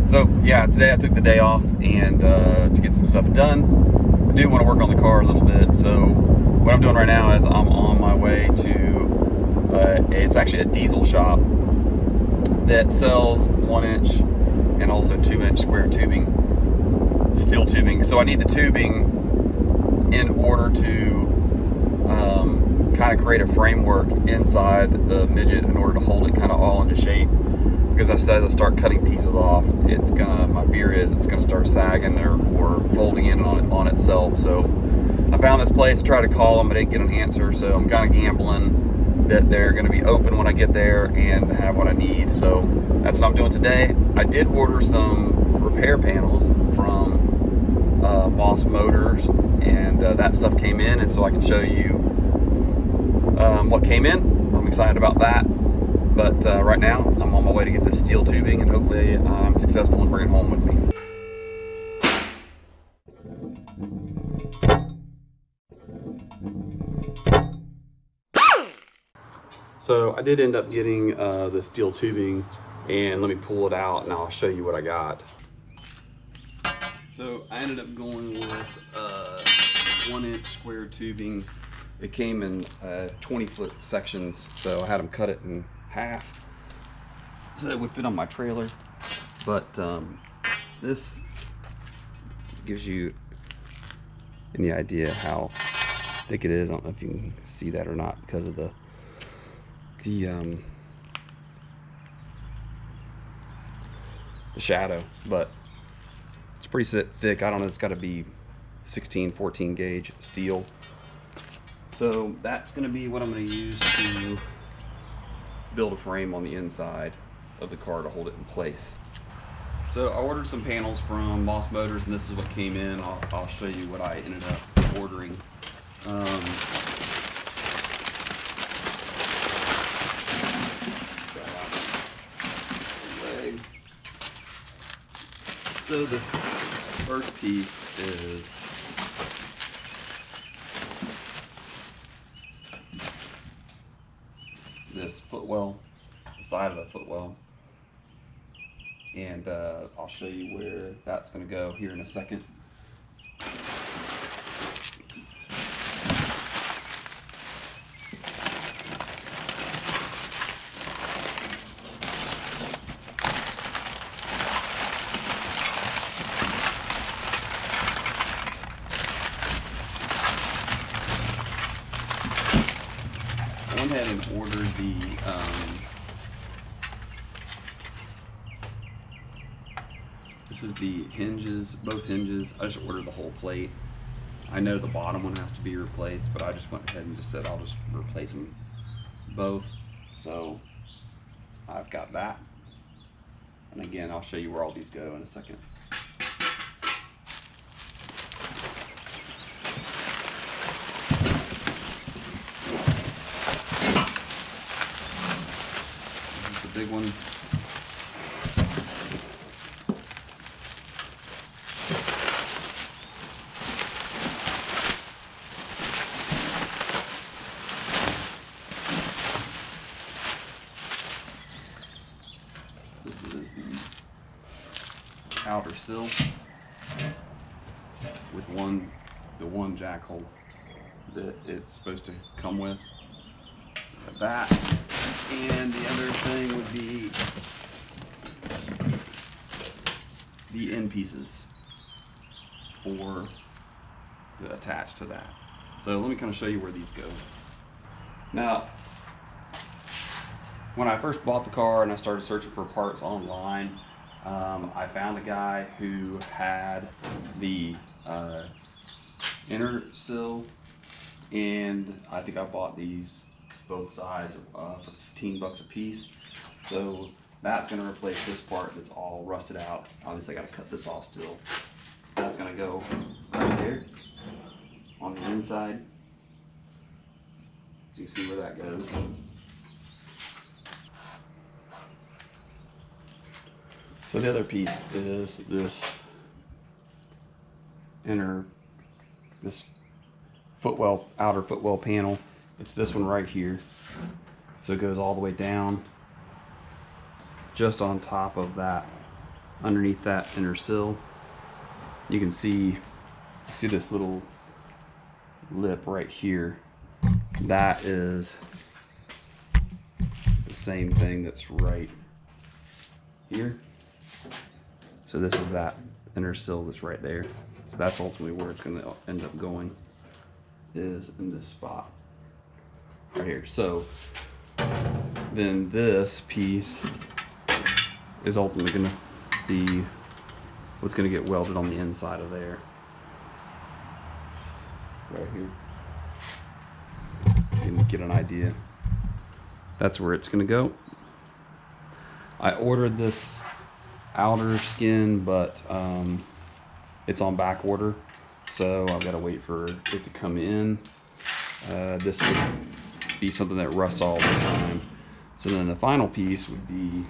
So yeah, today I took the day off and to get some stuff done. I do want to work on the car a little bit. So what I'm doing right now is I'm on my way to, it's actually a diesel shop that sells 1-inch and also 2-inch square tubing, steel tubing. So I need the tubing in order to kind of create a framework inside the midget in order to hold it kind of all into shape. Because as I start cutting pieces off, my fear is it's gonna start sagging or folding in on itself. So I found this place. I tried to call them, but I didn't get an answer. So I'm kind of gambling that they're gonna be open when I get there and have what I need. So that's what I'm doing today. I did order some repair panels from Moss Motors, and that stuff came in, and so I can show you what came in. I'm excited about that. But right now, I'm on my way to get this steel tubing, and hopefully I'm successful in bringing it home with me. So I did end up getting the steel tubing, and let me pull it out and I'll show you what I got. So I ended up going with 1-inch square tubing. It came in 20-foot sections, so I had them cut it in half so that it would fit on my trailer. But this gives you any idea how thick it is. I don't know if you can see that or not because of the shadow, but it's pretty thick. I don't know, it's got to be 16, 14 gauge steel. So that's going to be what I'm going to use to build a frame on the inside of the car to hold it in place. So I ordered some panels from Moss Motors, and this is what came in. I'll show you what I ended up ordering. So the first piece is this footwell, the side of the footwell, and I'll show you where that's going to go here in a second. I went ahead and ordered this is the hinges, both hinges. I just ordered the whole plate. I know the bottom one has to be replaced, but I just went ahead and just said I'll just replace them both. So I've got that. And again, I'll show you where all these go in a second. Big one. This is the outer sill with the one jack hole that it's supposed to come with. So got that. And the other thing would be the end pieces to attach to that. So let me kind of show you where these go. Now, when I first bought the car and I started searching for parts online, I found a guy who had the inner sill, and I think I bought these both sides for 15 bucks a piece. So that's going to replace this part that's all rusted out. Obviously I got to cut this off still. That's going to go right there on the inside, so you see where that goes. So the other piece is this outer footwell panel. It's this one right here. So it goes all the way down just on top of that underneath that inner sill. You can see this little lip right here. That is the same thing that's right here. So this is that inner sill that's right there. So that's ultimately where it's going to end up going, is in this spot right here. So then this piece is ultimately going to be what's going to get welded on the inside of there. Right here. You can get an idea. That's where it's going to go. I ordered this outer skin, but it's on back order, so I've got to wait for it to come in. This would be something that rusts all the time. So then the final piece would be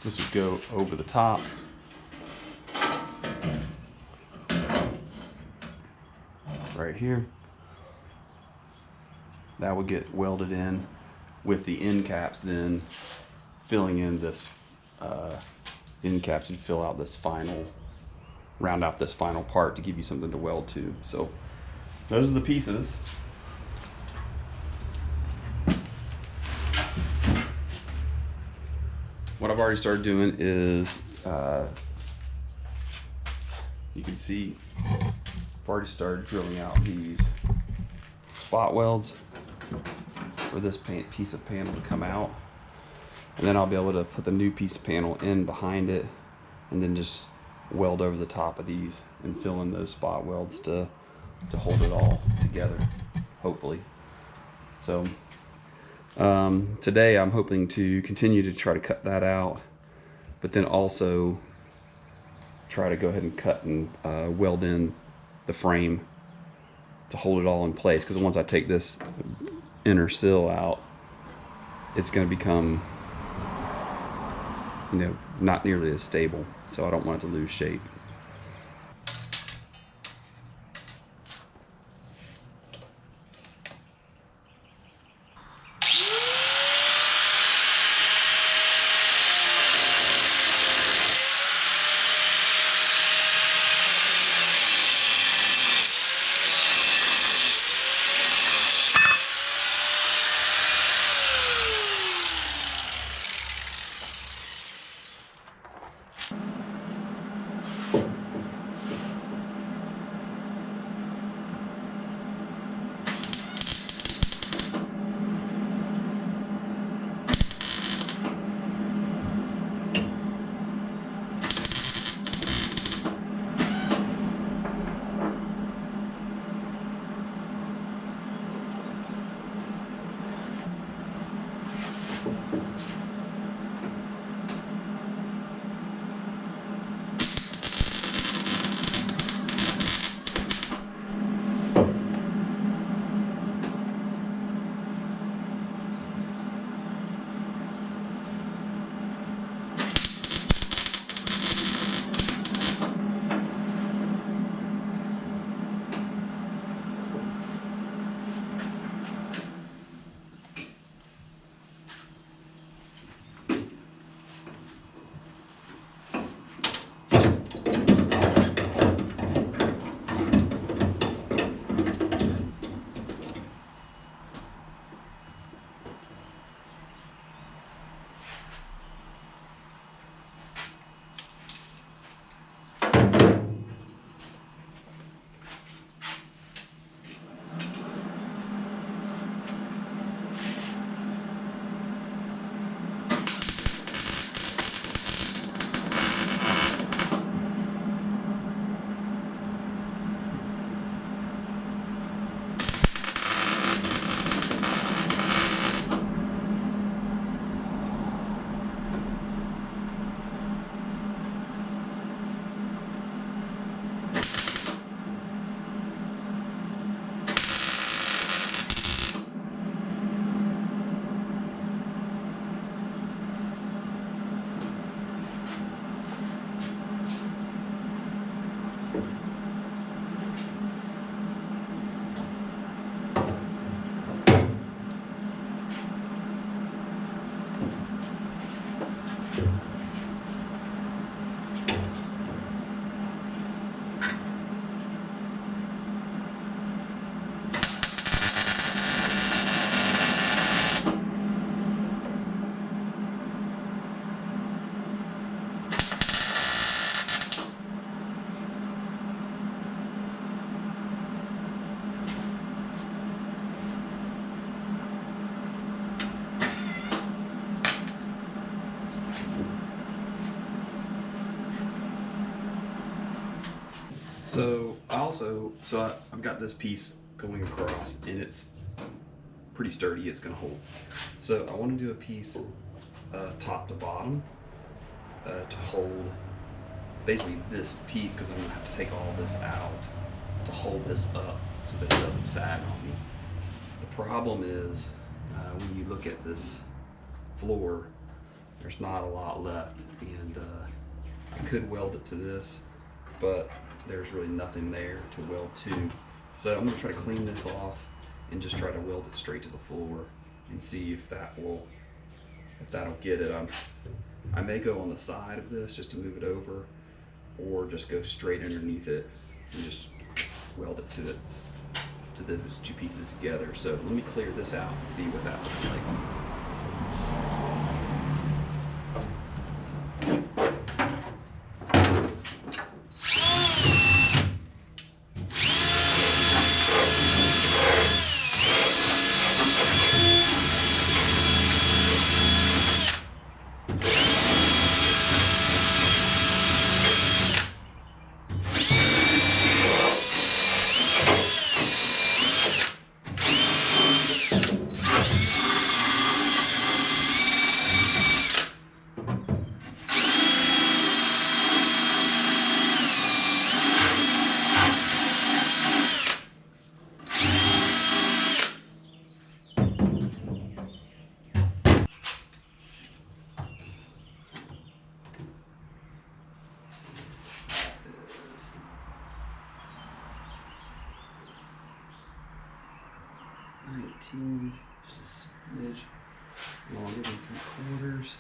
this would go over the top. Right here. That would get welded in with the end caps, then filling in this end caps and fill out this final, round out this final part to give you something to weld to. So those are the pieces. What I've already started doing is, you can see I've already started drilling out these spot welds for this piece of panel to come out, and then I'll be able to put the new piece of panel in behind it, and then just weld over the top of these and fill in those spot welds to hold it all together, hopefully. So today I'm hoping to continue to try to cut that out, but then also try to go ahead and cut and weld in the frame to hold it all in place, because once I take this inner sill out, it's going to become, not nearly as stable, so I don't want it to lose shape. So I've got this piece going across, and it's pretty sturdy. It's going to hold. So I want to do a piece top to bottom to hold basically this piece, because I'm going to have to take all this out to hold this up so that it doesn't sag on me. The problem is when you look at this floor, there's not a lot left, and I could weld it to this, but there's really nothing there to weld to. So I'm going to try to clean this off and just try to weld it straight to the floor and see if that'll get it. I may go on the side of this just to move it over, or just go straight underneath it and just weld it to those two pieces together. So let me clear this out and see what that looks like. Just a smidge longer than 3/4.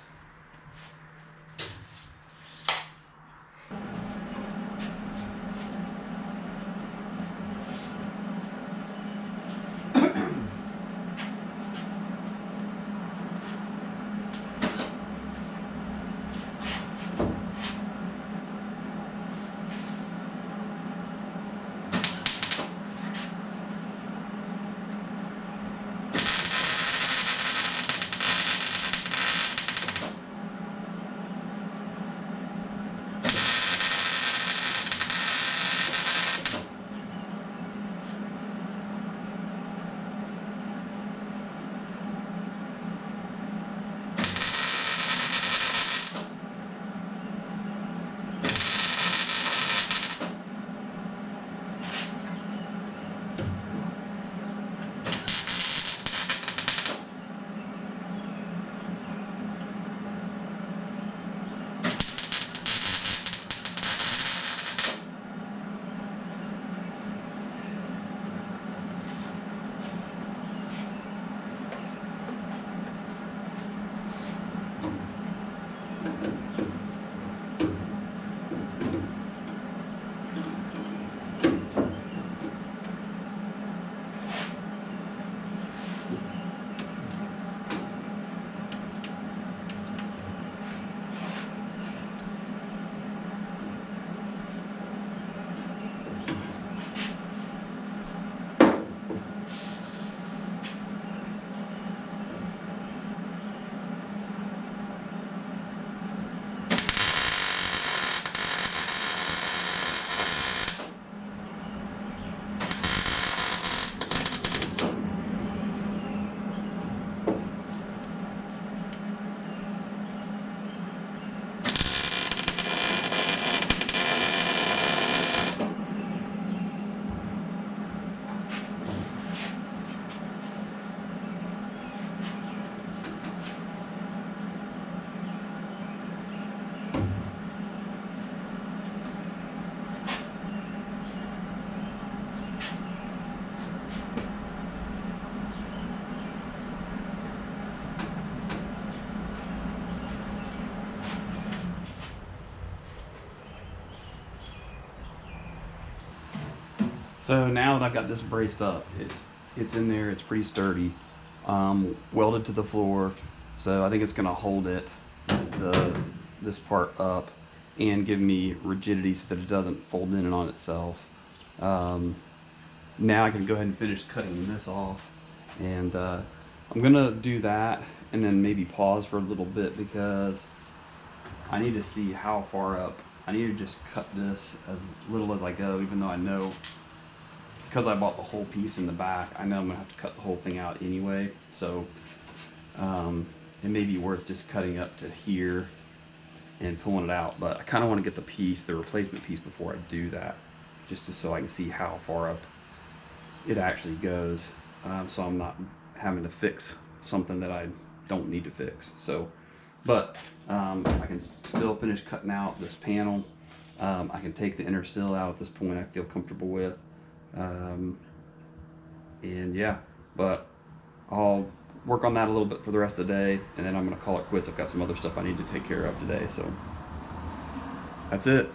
So now that I've got this braced up, it's in there, it's pretty sturdy, welded to the floor, so I think it's gonna hold this part up and give me rigidity so that it doesn't fold in and on itself. Now I can go ahead and finish cutting this off, and I'm gonna do that and then maybe pause for a little bit because I need to see how far up I need to just cut this as little as I go, even though I know, because I bought the whole piece in the back, I know I'm gonna have to cut the whole thing out anyway. So it may be worth just cutting up to here and pulling it out. But I kind of want to get the replacement piece before I do that, just so I can see how far up it actually goes. So I'm not having to fix something that I don't need to fix. So, but I can still finish cutting out this panel. I can take the inner sill out at this point. I feel comfortable with, and yeah. But I'll work on that a little bit for the rest of the day, and then I'm gonna call it quits. I've got some other stuff I need to take care of today. So that's it.